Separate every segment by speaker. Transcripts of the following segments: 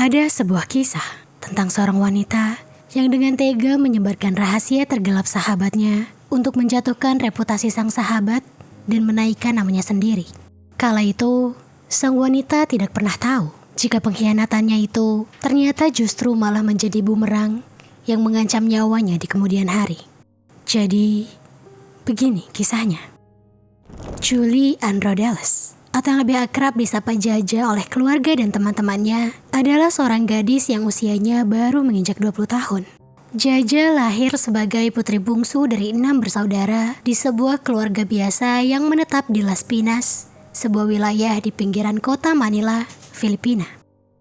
Speaker 1: Ada sebuah kisah tentang seorang wanita yang dengan tega menyebarkan rahasia tergelap sahabatnya untuk menjatuhkan reputasi sang sahabat dan menaikkan namanya sendiri. Kala itu, sang wanita tidak pernah tahu jika pengkhianatannya itu ternyata justru malah menjadi bumerang yang mengancam nyawanya di kemudian hari. Jadi, begini kisahnya. Julie Ann Rodeles, atau yang lebih akrab disapa Jaja oleh keluarga dan teman-temannya, adalah seorang gadis yang usianya baru menginjak 20 tahun. Jaja lahir sebagai putri bungsu dari 6 bersaudara di sebuah keluarga biasa yang menetap di Las Pinas, sebuah wilayah di pinggiran kota Manila, Filipina.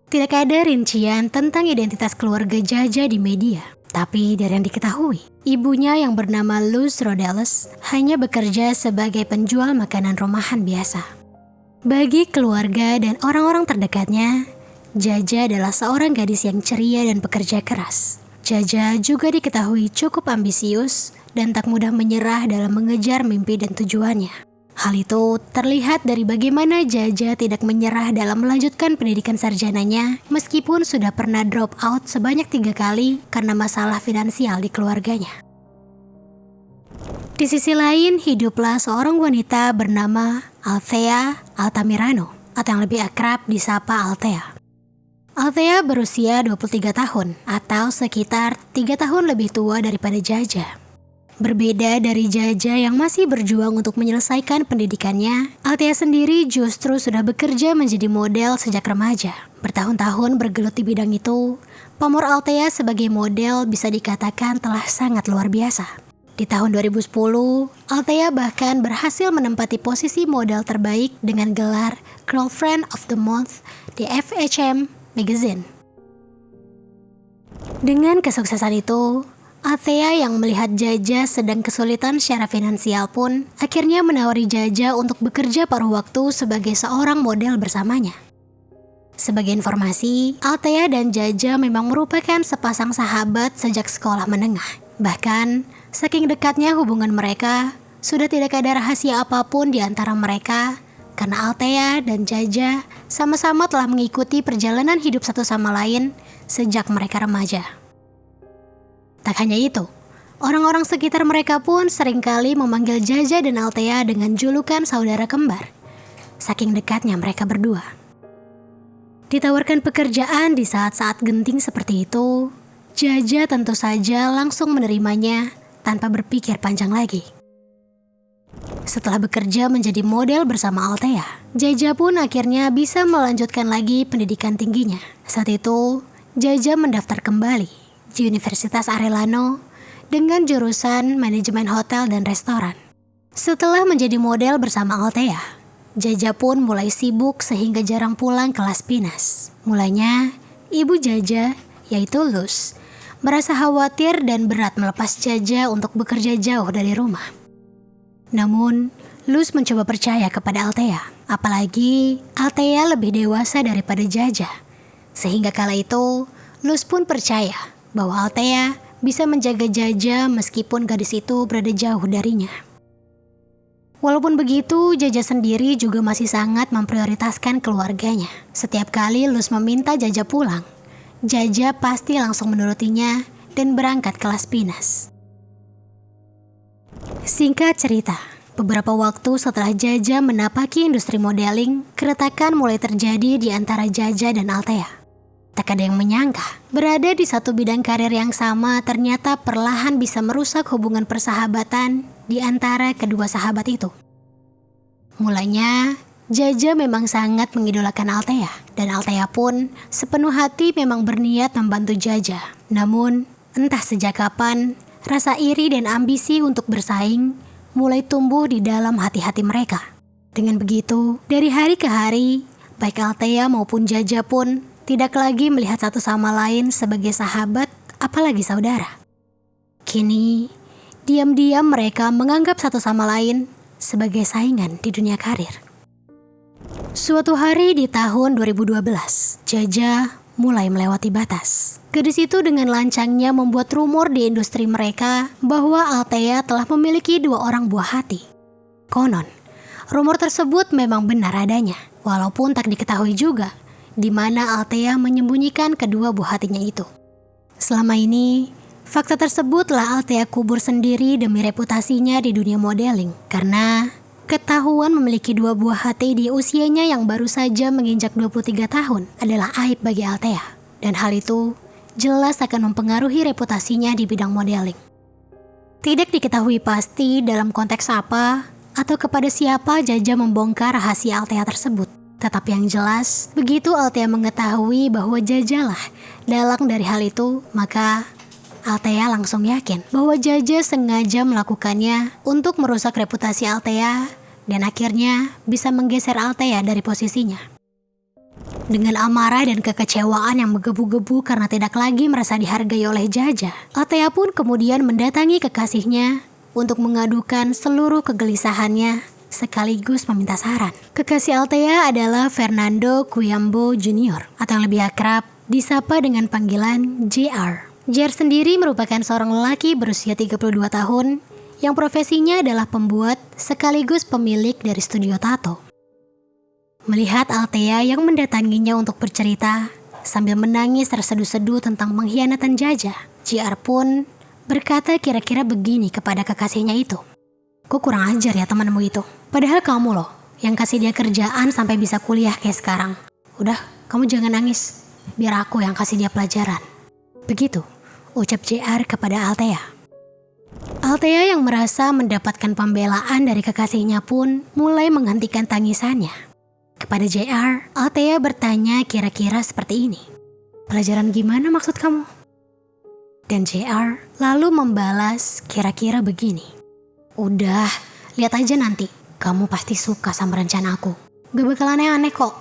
Speaker 1: Tidak ada rincian tentang identitas keluarga Jaja di media, tapi dari yang diketahui, ibunya yang bernama Luz Rodeles hanya bekerja sebagai penjual makanan rumahan biasa. Bagi keluarga dan orang-orang terdekatnya, Jaja adalah seorang gadis yang ceria dan pekerja keras. Jaja juga diketahui cukup ambisius dan tak mudah menyerah dalam mengejar mimpi dan tujuannya. Hal itu terlihat dari bagaimana Jaja tidak menyerah dalam melanjutkan pendidikan sarjananya meskipun sudah pernah drop out sebanyak 3 kali karena masalah finansial di keluarganya. Di sisi lain, hiduplah seorang wanita bernama Althea Altamirano, atau yang lebih akrab disapa Althea. Althea berusia 23 tahun, atau sekitar 3 tahun lebih tua daripada Jaja. Berbeda dari Jaja yang masih berjuang untuk menyelesaikan pendidikannya, Althea sendiri justru sudah bekerja menjadi model sejak remaja. Bertahun-tahun bergelut di bidang itu, pamor Althea sebagai model bisa dikatakan telah sangat luar biasa. Di tahun 2010, Althea bahkan berhasil menempati posisi model terbaik dengan gelar Girlfriend of the Month di FHM Magazine. Dengan kesuksesan itu, Althea yang melihat Jaja sedang kesulitan secara finansial pun akhirnya menawari Jaja untuk bekerja paruh waktu sebagai seorang model bersamanya. Sebagai informasi, Althea dan Jaja memang merupakan sepasang sahabat sejak sekolah menengah. Bahkan, saking dekatnya hubungan mereka, sudah tidak ada rahasia apapun di antara mereka karena Althea dan Jaja sama-sama telah mengikuti perjalanan hidup satu sama lain sejak mereka remaja. Tak hanya itu, orang-orang sekitar mereka pun seringkali memanggil Jaja dan Althea dengan julukan saudara kembar, saking dekatnya mereka berdua. Ditawarkan pekerjaan di saat-saat genting seperti itu, Jaja tentu saja langsung menerimanya tanpa berpikir panjang lagi. Setelah bekerja menjadi model bersama Althea, Jaja pun akhirnya bisa melanjutkan lagi pendidikan tingginya. Saat itu, Jaja mendaftar kembali di Universitas Arellano dengan jurusan manajemen hotel dan restoran. Setelah menjadi model bersama Althea, Jaja pun mulai sibuk sehingga jarang pulang ke Las Pinas. Mulanya, ibu Jaja, yaitu Luz, merasa khawatir dan berat melepas Jaja untuk bekerja jauh dari rumah. Namun, Luz mencoba percaya kepada Althea, apalagi Althea lebih dewasa daripada Jaja. Sehingga kala itu, Luz pun percaya bahwa Althea bisa menjaga Jaja meskipun gadis itu berada jauh darinya. Walaupun begitu, Jaja sendiri juga masih sangat memprioritaskan keluarganya. Setiap kali Luz meminta Jaja pulang, Jaja pasti langsung menurutinya dan berangkat ke Las Pinas. Singkat cerita, beberapa waktu setelah Jaja menapaki industri modeling, keretakan mulai terjadi di antara Jaja dan Althea. Tak ada yang menyangka, berada di satu bidang karir yang sama ternyata perlahan bisa merusak hubungan persahabatan di antara kedua sahabat itu. Mulanya, Jaja memang sangat mengidolakan Althea, dan Althea pun sepenuh hati memang berniat membantu Jaja. Namun, entah sejak kapan, rasa iri dan ambisi untuk bersaing mulai tumbuh di dalam hati-hati mereka. Dengan begitu, dari hari ke hari, baik Althea maupun Jaja pun tidak lagi melihat satu sama lain sebagai sahabat, apalagi saudara. Kini, diam-diam mereka menganggap satu sama lain sebagai saingan di dunia karir. Suatu hari di tahun 2012, Jaja mulai melewati batas. Gadis itu dengan lancangnya membuat rumor di industri mereka bahwa Althea telah memiliki 2 orang buah hati. Konon, rumor tersebut memang benar adanya, walaupun tak diketahui juga di mana Althea menyembunyikan kedua buah hatinya itu. Selama ini, fakta tersebut telah Althea kubur sendiri demi reputasinya di dunia modeling, karena ketahuan memiliki dua buah hati di usianya yang baru saja menginjak 23 tahun adalah aib bagi Althea, dan hal itu jelas akan mempengaruhi reputasinya di bidang modeling. Tidak diketahui pasti dalam konteks apa atau kepada siapa Jaja membongkar rahasia Althea tersebut. Tetapi yang jelas, begitu Althea mengetahui bahwa Jaja lah dalang dari hal itu, maka Althea langsung yakin bahwa Jaja sengaja melakukannya untuk merusak reputasi Althea dan akhirnya bisa menggeser Althea dari posisinya. Dengan amarah dan kekecewaan yang menggebu-gebu karena tidak lagi merasa dihargai oleh Jaja, Althea pun kemudian mendatangi kekasihnya untuk mengadukan seluruh kegelisahannya sekaligus meminta saran. Kekasih Althea adalah Fernando Quimbo Jr. atau yang lebih akrab disapa dengan panggilan JR. JR sendiri merupakan seorang lelaki berusia 32 tahun yang profesinya adalah pembuat sekaligus pemilik dari studio tato. Melihat Althea yang mendatanginya untuk bercerita sambil menangis terseduh-seduh tentang pengkhianatan Jaja, JR pun berkata kira-kira begini kepada kekasihnya itu. Kok kurang ajar ya temanmu itu? Padahal kamu loh yang kasih dia kerjaan sampai bisa kuliah kayak sekarang. Udah, kamu jangan nangis. Biar aku yang kasih dia pelajaran. Begitu ucap JR kepada Althea. Althea yang merasa mendapatkan pembelaan dari kekasihnya pun mulai menghentikan tangisannya. Kepada JR, Althea bertanya kira-kira seperti ini. Pelajaran gimana maksud kamu? Dan JR lalu membalas kira-kira begini. Udah, lihat aja nanti. Kamu pasti suka sama rencana aku. Gak bakal aneh-aneh kok.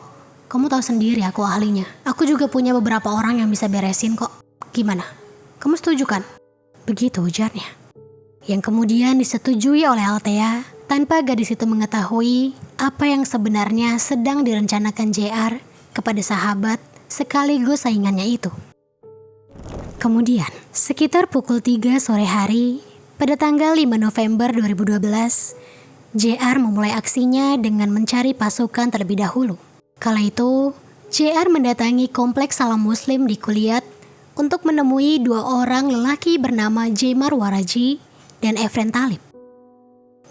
Speaker 1: Kamu tahu sendiri aku ahlinya. Aku juga punya beberapa orang yang bisa beresin kok. Gimana? Kamu setuju kan? Begitu ujarnya. Yang kemudian disetujui oleh Althea tanpa gadis itu mengetahui apa yang sebenarnya sedang direncanakan JR kepada sahabat sekaligus saingannya itu. Kemudian, sekitar pukul 3 sore hari, pada tanggal 5 November 2012, JR memulai aksinya dengan mencari pasukan terlebih dahulu. Kala itu, JR mendatangi kompleks Salam Muslim di Kuliat untuk menemui dua orang lelaki bernama Jaimar Waraji dan Efren Talib.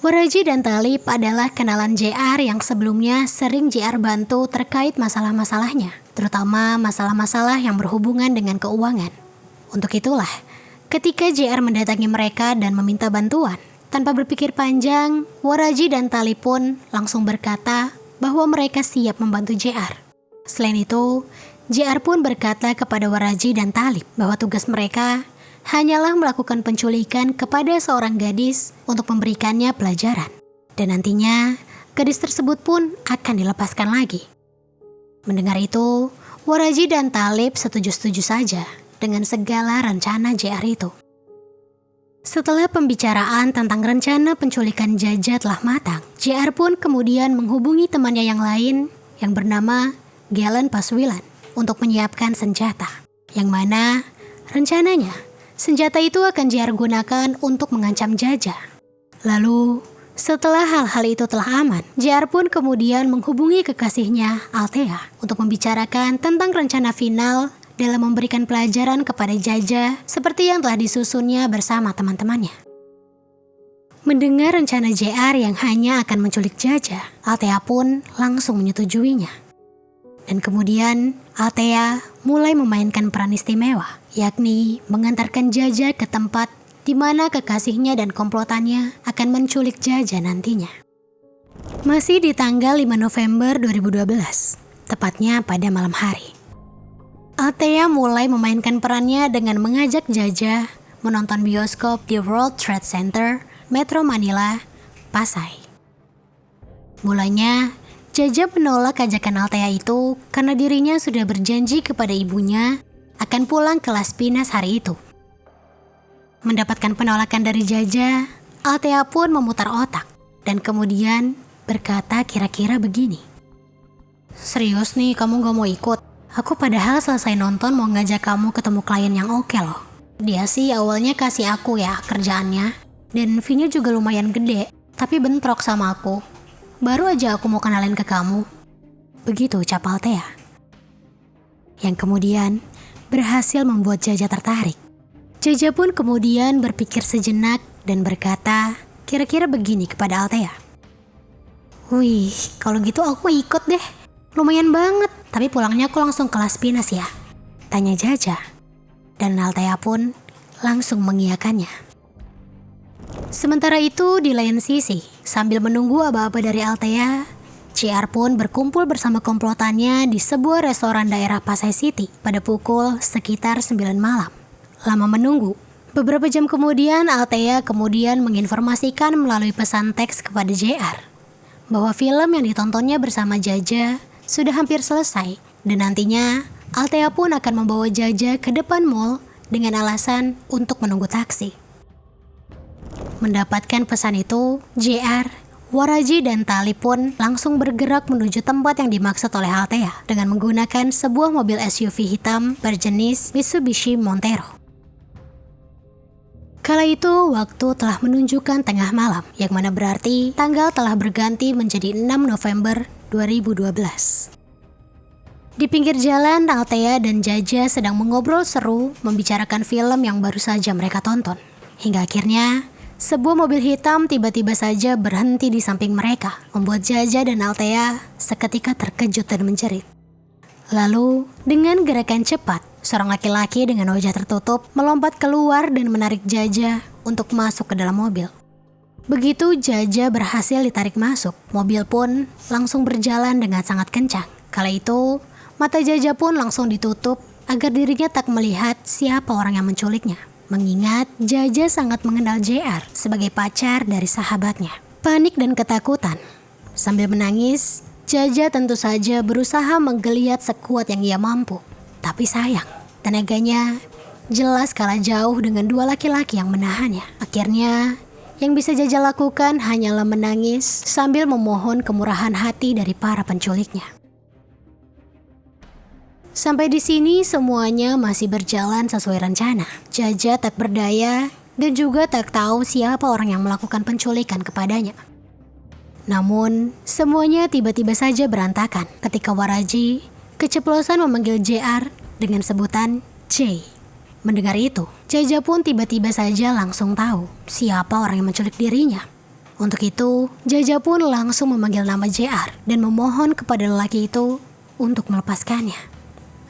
Speaker 1: Waraji dan Talib adalah kenalan JR yang sebelumnya sering JR bantu terkait masalah-masalahnya, terutama masalah-masalah yang berhubungan dengan keuangan. Untuk itulah, ketika JR mendatangi mereka dan meminta bantuan, tanpa berpikir panjang, Waraji dan Talib pun langsung berkata bahwa mereka siap membantu JR. Selain itu, JR pun berkata kepada Waraji dan Talib bahwa tugas mereka hanyalah melakukan penculikan kepada seorang gadis untuk memberikannya pelajaran. Dan nantinya, gadis tersebut pun akan dilepaskan lagi. Mendengar itu, Waraji dan Talib setuju-setuju saja dengan segala rencana JR itu. Setelah pembicaraan tentang rencana penculikan Jaja telah matang, JR pun kemudian menghubungi temannya yang lain yang bernama Galen Paswilan untuk menyiapkan senjata. Yang mana rencananya senjata itu akan JR gunakan untuk mengancam Jaja. Lalu, setelah hal-hal itu telah aman, JR pun kemudian menghubungi kekasihnya Althea untuk membicarakan tentang rencana final dalam memberikan pelajaran kepada Jaja seperti yang telah disusunnya bersama teman-temannya. Mendengar rencana JR yang hanya akan menculik Jaja, Althea pun langsung menyetujuinya. Dan kemudian Althea mulai memainkan peran istimewa, yakni mengantarkan Jaja ke tempat di mana kekasihnya dan komplotannya akan menculik Jaja nantinya. Masih di tanggal 5 November 2012, tepatnya pada malam hari, Althea mulai memainkan perannya dengan mengajak Jaja menonton bioskop di World Trade Center, Metro Manila, Pasay. Mulanya, Jaja menolak ajakan Althea itu karena dirinya sudah berjanji kepada ibunya akan pulang ke Las Pinas hari itu. Mendapatkan penolakan dari Jaja, Althea pun memutar otak dan kemudian berkata kira-kira begini. Serius nih kamu gak mau ikut? Aku padahal selesai nonton mau ngajak kamu ketemu klien yang oke loh. Dia sih awalnya kasih aku ya kerjaannya dan fee-nya juga lumayan gede, tapi bentrok sama aku. Baru aja aku mau kenalin ke kamu. Begitu ucap Althea. yang kemudian berhasil membuat Jaja tertarik. Jaja pun kemudian berpikir sejenak dan berkata kira-kira begini kepada Althea. "Wih, kalau gitu aku ikut deh. Lumayan banget, tapi pulangnya aku langsung ke Las Pinas ya?" tanya Jaja. Dan Althea pun langsung mengiyakannya. Sementara itu di lain sisi, sambil menunggu aba-aba dari Althea, JR pun berkumpul bersama komplotannya di sebuah restoran daerah Pasai City pada pukul sekitar 9 malam. Lama menunggu, beberapa jam kemudian Althea kemudian menginformasikan melalui pesan teks kepada JR bahwa film yang ditontonnya bersama Jaja sudah hampir selesai dan nantinya Althea pun akan membawa Jaja ke depan mall dengan alasan untuk menunggu taksi. Mendapatkan pesan itu, JR, Waraji dan Tali pun langsung bergerak menuju tempat yang dimaksud oleh Althea dengan menggunakan sebuah mobil SUV hitam berjenis Mitsubishi Montero. Kala itu waktu telah menunjukkan tengah malam, yang mana berarti tanggal telah berganti menjadi 6 November 2012. Di pinggir jalan, Althea dan Jaja sedang mengobrol seru membicarakan film yang baru saja mereka tonton. Hingga akhirnya sebuah mobil hitam tiba-tiba saja berhenti di samping mereka, membuat Jaja dan Althea seketika terkejut dan menjerit. Lalu, dengan gerakan cepat, seorang laki-laki dengan wajah tertutup melompat keluar dan menarik Jaja untuk masuk ke dalam mobil. Begitu Jaja berhasil ditarik masuk, mobil pun langsung berjalan dengan sangat kencang. Kala itu, mata Jaja pun langsung ditutup agar dirinya tak melihat siapa orang yang menculiknya. Mengingat Jaja sangat mengenal JR sebagai pacar dari sahabatnya. Panik dan ketakutan. Sambil menangis, Jaja tentu saja berusaha menggeliat sekuat yang ia mampu. Tapi sayang, tenaganya jelas kalah jauh dengan dua laki-laki yang menahannya. Akhirnya, yang bisa Jaja lakukan hanyalah menangis sambil memohon kemurahan hati dari para penculiknya. Sampai di sini semuanya masih berjalan sesuai rencana. Jaja tak berdaya dan juga tak tahu siapa orang yang melakukan penculikan kepadanya. Namun, semuanya tiba-tiba saja berantakan ketika Waraji keceplosan memanggil JR dengan sebutan J. Mendengar itu, Jaja pun tiba-tiba saja langsung tahu siapa orang yang menculik dirinya. Untuk itu, Jaja pun langsung memanggil nama JR dan memohon kepada lelaki itu untuk melepaskannya.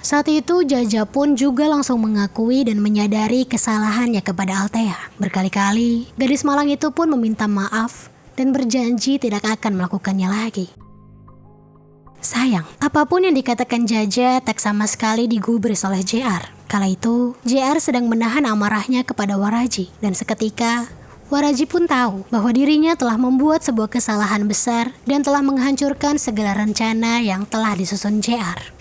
Speaker 1: Saat itu Jaja pun juga langsung mengakui dan menyadari kesalahannya kepada Althea. Berkali-kali, gadis malang itu pun meminta maaf dan berjanji tidak akan melakukannya lagi. Sayang, apapun yang dikatakan Jaja tak sama sekali digubris oleh JR. Kala itu, JR sedang menahan amarahnya kepada Waraji dan seketika Waraji pun tahu bahwa dirinya telah membuat sebuah kesalahan besar dan telah menghancurkan segala rencana yang telah disusun JR.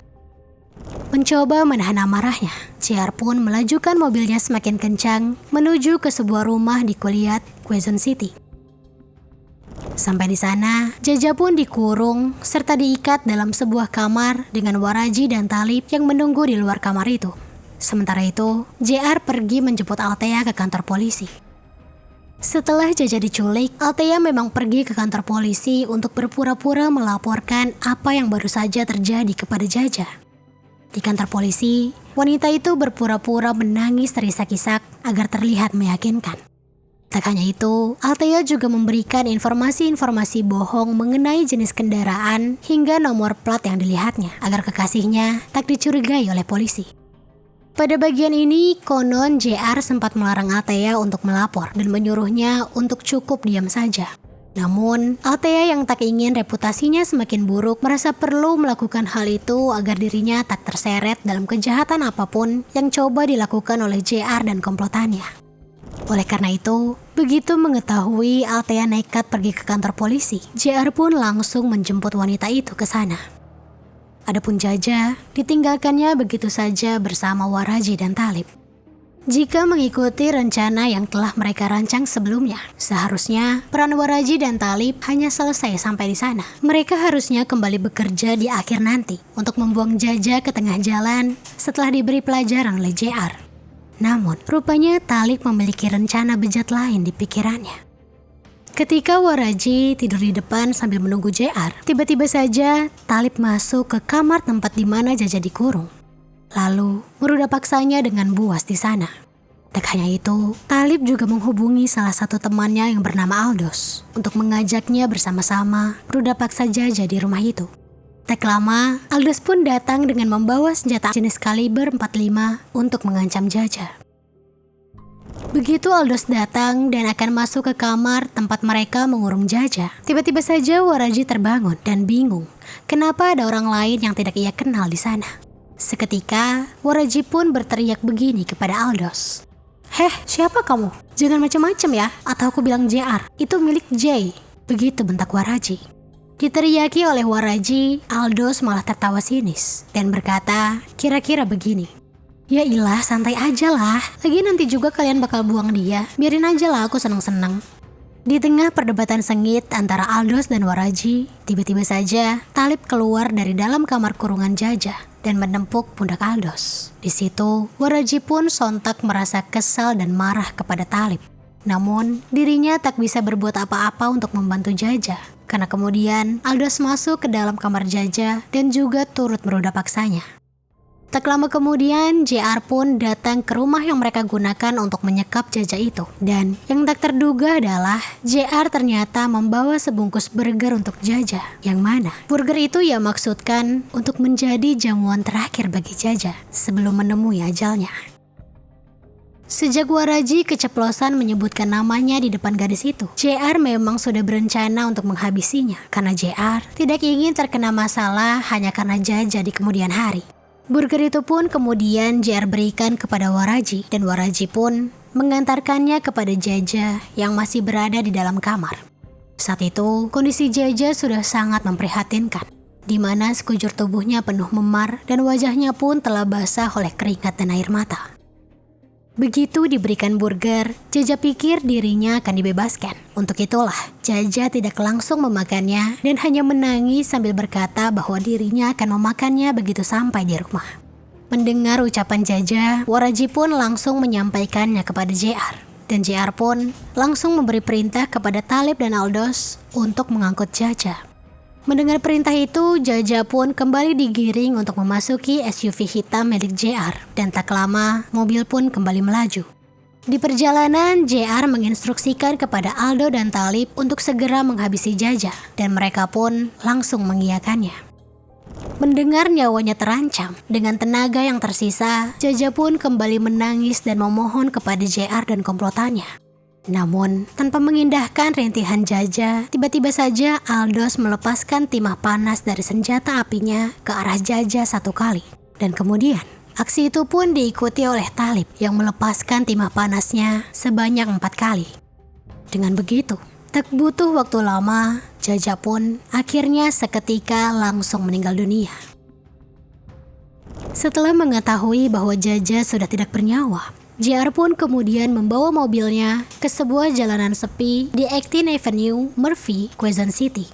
Speaker 1: Mencoba menahan amarahnya, JR pun melajukan mobilnya semakin kencang menuju ke sebuah rumah di Kuliat, Quezon City. Sampai di sana, Jaja pun dikurung serta diikat dalam sebuah kamar dengan Waraji dan Talib yang menunggu di luar kamar itu. Sementara itu, JR pergi menjemput Althea ke kantor polisi. Setelah Jaja diculik, Althea memang pergi ke kantor polisi untuk berpura-pura melaporkan apa yang baru saja terjadi kepada Jaja. Di kantor polisi, wanita itu berpura-pura menangis terisak-isak agar terlihat meyakinkan. Tak hanya itu, Althea juga memberikan informasi-informasi bohong mengenai jenis kendaraan hingga nomor plat yang dilihatnya agar kekasihnya tak dicurigai oleh polisi. Pada bagian ini, konon JR sempat melarang Althea untuk melapor dan menyuruhnya untuk cukup diam saja. Namun, Althea yang tak ingin reputasinya semakin buruk merasa perlu melakukan hal itu agar dirinya tak terseret dalam kejahatan apapun yang coba dilakukan oleh JR dan komplotannya. Oleh karena itu, begitu mengetahui Althea nekat pergi ke kantor polisi, JR pun langsung menjemput wanita itu ke sana. Adapun Jaja, ditinggalkannya begitu saja bersama Waraji dan Talib. Jika mengikuti rencana yang telah mereka rancang sebelumnya, seharusnya peran Waraji dan Talib hanya selesai sampai di sana. Mereka harusnya kembali bekerja di akhir nanti untuk membuang Jaja ke tengah jalan setelah diberi pelajaran oleh JR. Namun, rupanya Talib memiliki rencana bejat lain di pikirannya. Ketika Waraji tidur di depan sambil menunggu JR, tiba-tiba saja Talib masuk ke kamar tempat di mana Jaja dikurung. lalu meruda paksanya dengan buas di sana. Tak hanya itu, Talib juga menghubungi salah satu temannya yang bernama Aldos untuk mengajaknya bersama-sama meruda paksa Jaja di rumah itu. Tak lama, Aldos pun datang dengan membawa senjata jenis kaliber 45 untuk mengancam Jaja. Begitu Aldos datang dan akan masuk ke kamar tempat mereka mengurung Jaja, tiba-tiba saja Waraji terbangun dan bingung kenapa ada orang lain yang tidak ia kenal di sana. Seketika, Waraji pun berteriak begini kepada Aldos. "Heh, siapa kamu? Jangan macam-macam ya, atau aku bilang JR, itu milik Jay." Begitu bentak Waraji. Diteriaki oleh Waraji, Aldos malah tertawa sinis dan berkata kira-kira begini. "Ya ilah, santai aja lah. Lagi nanti juga kalian bakal buang dia. Biarin aja lah, aku seneng-seneng." Di tengah perdebatan sengit antara Aldos dan Waraji, tiba-tiba saja Talib keluar dari dalam kamar kurungan Jaja dan menempuk pundak Aldos. Di situ, Waraji pun sontak merasa kesal dan marah kepada Talib. Namun, dirinya tak bisa berbuat apa-apa untuk membantu Jaja, karena kemudian Aldos masuk ke dalam kamar Jaja dan juga turut meruda paksanya. Tak lama kemudian, JR pun datang ke rumah yang mereka gunakan untuk menyekap Jaja itu. Dan yang tak terduga adalah JR ternyata membawa sebungkus burger untuk Jaja. Yang mana burger itu ia maksudkan untuk menjadi jamuan terakhir bagi Jaja sebelum menemui ajalnya. Sejak Waraji keceplosan menyebutkan namanya di depan gadis itu, JR memang sudah berencana untuk menghabisinya. Karena JR tidak ingin terkena masalah hanya karena Jaja di kemudian hari. Burger itu pun kemudian JR berikan kepada Waraji dan Waraji pun mengantarkannya kepada Jaja yang masih berada di dalam kamar. Saat itu kondisi Jaja sudah sangat memprihatinkan, di mana sekujur tubuhnya penuh memar dan wajahnya pun telah basah oleh keringat dan air mata. Begitu diberikan burger, Jaja pikir dirinya akan dibebaskan. Untuk itulah, Jaja tidak langsung memakannya dan hanya menangis sambil berkata bahwa dirinya akan memakannya begitu sampai di rumah. Mendengar ucapan Jaja, Waraji pun langsung menyampaikannya kepada JR. Dan JR pun langsung memberi perintah kepada Talib dan Aldos untuk mengangkut Jaja. Mendengar perintah itu, Jaja pun kembali digiring untuk memasuki SUV hitam milik JR. Dan tak lama, mobil pun kembali melaju. Di perjalanan, JR menginstruksikan kepada Aldo dan Talib untuk segera menghabisi Jaja. Dan mereka pun langsung mengiyakannya. Mendengar nyawanya terancam, dengan tenaga yang tersisa, Jaja pun kembali menangis dan memohon kepada JR dan komplotannya. Namun, tanpa mengindahkan rintihan Jaja, tiba-tiba saja Aldos melepaskan timah panas dari senjata apinya ke arah Jaja satu kali. Dan kemudian, aksi itu pun diikuti oleh Talib yang melepaskan timah panasnya sebanyak 4 kali. Dengan begitu, tak butuh waktu lama, Jaja pun akhirnya seketika langsung meninggal dunia. Setelah mengetahui bahwa Jaja sudah tidak bernyawa, JR pun kemudian membawa mobilnya ke sebuah jalanan sepi di 18th Avenue, Murphy, Quezon City.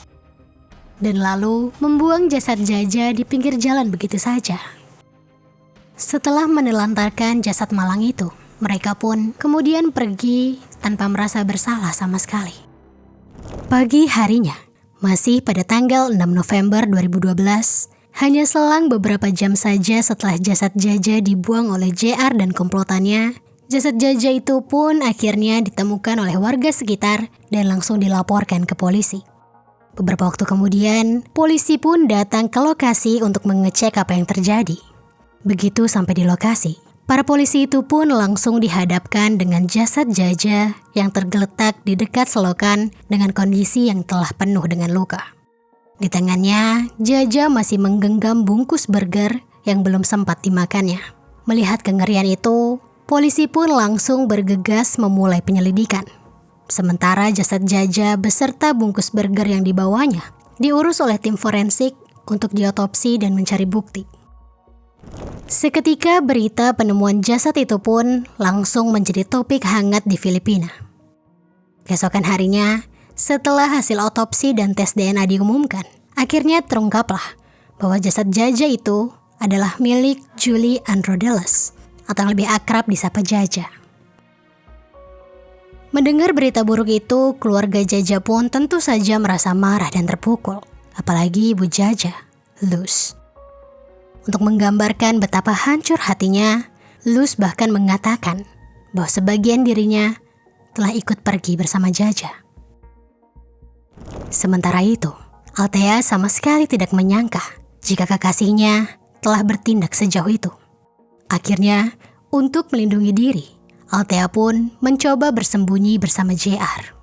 Speaker 1: Dan lalu membuang jasad Jaja di pinggir jalan begitu saja. Setelah menelantarkan jasad malang itu, mereka pun kemudian pergi tanpa merasa bersalah sama sekali. Pagi harinya, masih pada tanggal 6 November 2012, hanya selang beberapa jam saja setelah jasad Jaja dibuang oleh JR dan komplotannya, jasad Jaja itu pun akhirnya ditemukan oleh warga sekitar dan langsung dilaporkan ke polisi. Beberapa waktu kemudian, polisi pun datang ke lokasi untuk mengecek apa yang terjadi. Begitu sampai di lokasi, para polisi itu pun langsung dihadapkan dengan jasad Jaja yang tergeletak di dekat selokan dengan kondisi yang telah penuh dengan luka. Di tangannya, Jaja masih menggenggam bungkus burger yang belum sempat dimakannya. Melihat kengerian itu, polisi pun langsung bergegas memulai penyelidikan. Sementara jasad Jaja beserta bungkus burger yang dibawanya diurus oleh tim forensik untuk diotopsi dan mencari bukti. Seketika berita penemuan jasad itu pun langsung menjadi topik hangat di Filipina. Keesokan harinya, setelah hasil otopsi dan tes DNA diumumkan, akhirnya terungkaplah bahwa jasad Jaja itu adalah milik Julie Androdeles atau yang lebih akrab disapa Jaja. Mendengar berita buruk itu, keluarga Jaja pun tentu saja merasa marah dan terpukul, apalagi ibu Jaja, Luz. Untuk menggambarkan betapa hancur hatinya, Luz bahkan mengatakan bahwa sebagian dirinya telah ikut pergi bersama Jaja. Sementara itu, Althea sama sekali tidak menyangka jika kekasihnya telah bertindak sejauh itu. Akhirnya, untuk melindungi diri, Althea pun mencoba bersembunyi bersama JR.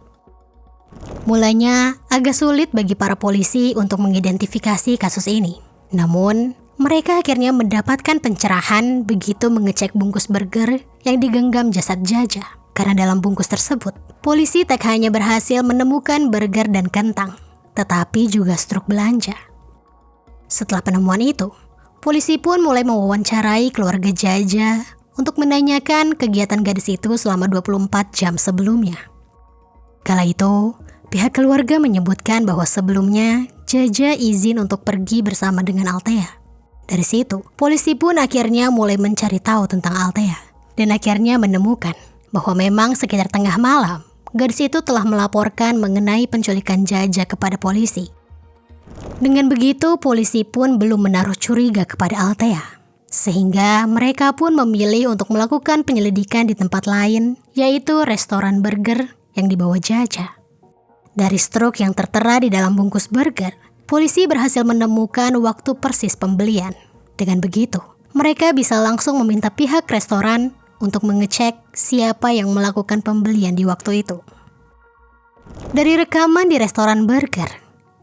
Speaker 1: Mulanya agak sulit bagi para polisi untuk mengidentifikasi kasus ini. Namun, mereka akhirnya mendapatkan pencerahan begitu mengecek bungkus burger yang digenggam jasad Jaja. Karena dalam bungkus tersebut, polisi tak hanya berhasil menemukan burger dan kentang, tetapi juga struk belanja. Setelah penemuan itu, polisi pun mulai mewawancarai keluarga Jaja untuk menanyakan kegiatan gadis itu selama 24 jam sebelumnya. Kala itu, pihak keluarga menyebutkan bahwa sebelumnya Jaja izin untuk pergi bersama dengan Althea. Dari situ, polisi pun akhirnya mulai mencari tahu tentang Althea dan akhirnya menemukan bahwa memang sekitar tengah malam, gadis itu telah melaporkan mengenai penculikan Jaja kepada polisi. Dengan begitu, polisi pun belum menaruh curiga kepada Althea, sehingga mereka pun memilih untuk melakukan penyelidikan di tempat lain, yaitu restoran burger yang dibawa Jaja. Dari struk yang tertera di dalam bungkus burger, polisi berhasil menemukan waktu persis pembelian. Dengan begitu, mereka bisa langsung meminta pihak restoran untuk mengecek siapa yang melakukan pembelian di waktu itu. Dari rekaman di restoran burger,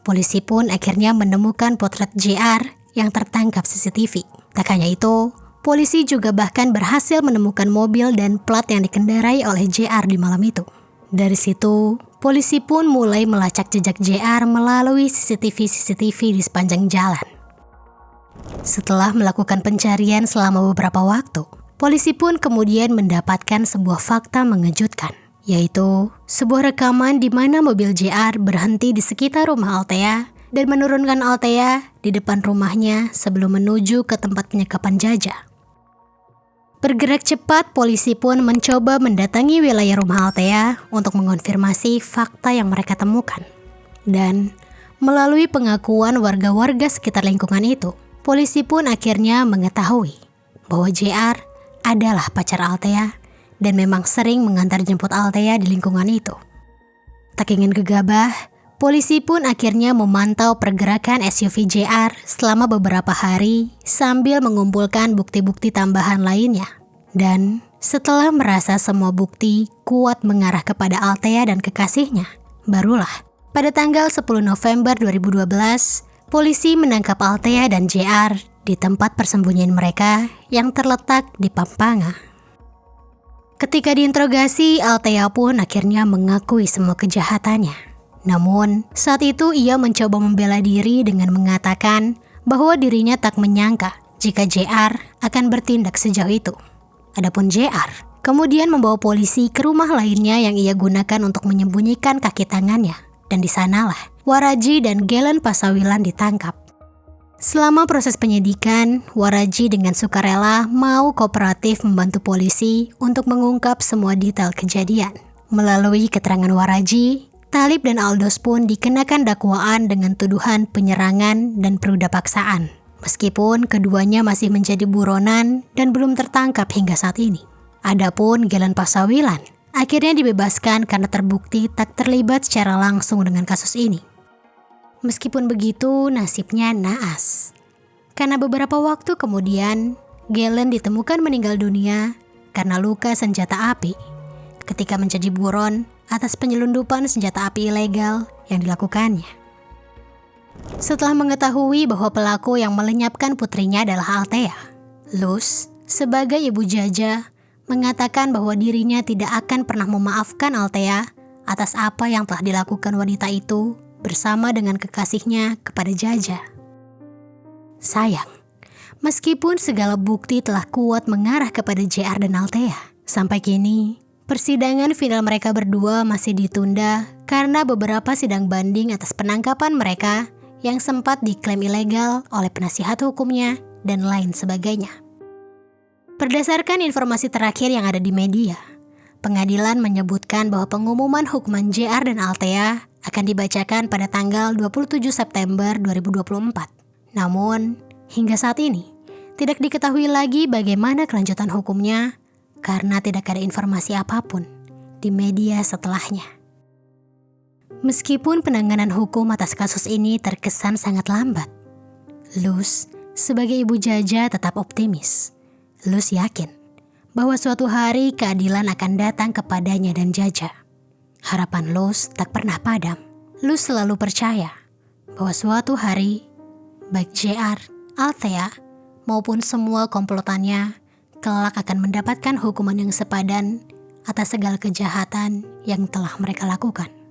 Speaker 1: polisi pun akhirnya menemukan potret JR yang tertangkap CCTV. Tak hanya itu, polisi juga bahkan berhasil menemukan mobil dan plat yang dikendarai oleh JR di malam itu. Dari situ, polisi pun mulai melacak jejak JR melalui CCTV di sepanjang jalan. Setelah melakukan pencarian selama beberapa waktu, polisi pun kemudian mendapatkan sebuah fakta mengejutkan, yaitu sebuah rekaman di mana mobil JR berhenti di sekitar rumah Althea dan menurunkan Althea di depan rumahnya sebelum menuju ke tempat penyekapan Jaja. Bergerak cepat, polisi pun mencoba mendatangi wilayah rumah Althea untuk mengonfirmasi fakta yang mereka temukan. Dan melalui pengakuan warga-warga sekitar lingkungan itu, polisi pun akhirnya mengetahui bahwa JR adalah pacar Althea dan memang sering mengantar jemput Althea di lingkungan itu. Tak ingin gegabah, polisi pun akhirnya memantau pergerakan SUV JR selama beberapa hari sambil mengumpulkan bukti-bukti tambahan lainnya. Dan setelah merasa semua bukti kuat mengarah kepada Althea dan kekasihnya, barulah pada tanggal 10 November 2012, polisi menangkap Althea dan JR di tempat persembunyian mereka yang terletak di Pampanga. Ketika diinterogasi, Althea pun akhirnya mengakui semua kejahatannya. Namun, saat itu ia mencoba membela diri dengan mengatakan bahwa dirinya tak menyangka jika JR akan bertindak sejauh itu. Adapun JR kemudian membawa polisi ke rumah lainnya yang ia gunakan untuk menyembunyikan kaki tangannya. Dan di sanalah Waraji dan Galen Pasawilan ditangkap. Selama proses penyidikan, Waraji dengan sukarela mau kooperatif membantu polisi untuk mengungkap semua detail kejadian. Melalui keterangan Waraji, Talib dan Aldos pun dikenakan dakwaan dengan tuduhan penyerangan dan peruda paksaan. Meskipun keduanya masih menjadi buronan dan belum tertangkap hingga saat ini. Adapun Galen Pasawilan akhirnya dibebaskan karena terbukti tak terlibat secara langsung dengan kasus ini. Meskipun begitu, nasibnya naas. Karena beberapa waktu kemudian, Galen ditemukan meninggal dunia karena luka senjata api ketika menjadi buron atas penyelundupan senjata api ilegal yang dilakukannya. Setelah mengetahui bahwa pelaku yang melenyapkan putrinya adalah Althea, Luz sebagai ibu Jaja mengatakan bahwa dirinya tidak akan pernah memaafkan Althea atas apa yang telah dilakukan wanita itu bersama dengan kekasihnya kepada Jaja. Sayang, meskipun segala bukti telah kuat mengarah kepada JR dan Althea, sampai kini persidangan final mereka berdua masih ditunda karena beberapa sidang banding atas penangkapan mereka yang sempat diklaim ilegal oleh penasihat hukumnya dan lain sebagainya. Berdasarkan informasi terakhir yang ada di media, pengadilan menyebutkan bahwa pengumuman hukuman JR dan Althea akan dibacakan pada tanggal 27 September 2024. Namun, hingga saat ini, Tidak diketahui lagi bagaimana kelanjutan hukumnya karena tidak ada informasi apapun di media setelahnya. Meskipun penanganan hukum atas kasus ini terkesan sangat lambat, Luz sebagai ibu Jaja tetap optimis. Luz yakin bahwa suatu hari keadilan akan datang kepadanya dan Jaja. Harapan Luz tak pernah padam. Luz selalu percaya bahwa suatu hari baik JR, Althea, maupun semua komplotannya kelak akan mendapatkan hukuman yang sepadan atas segala kejahatan yang telah mereka lakukan.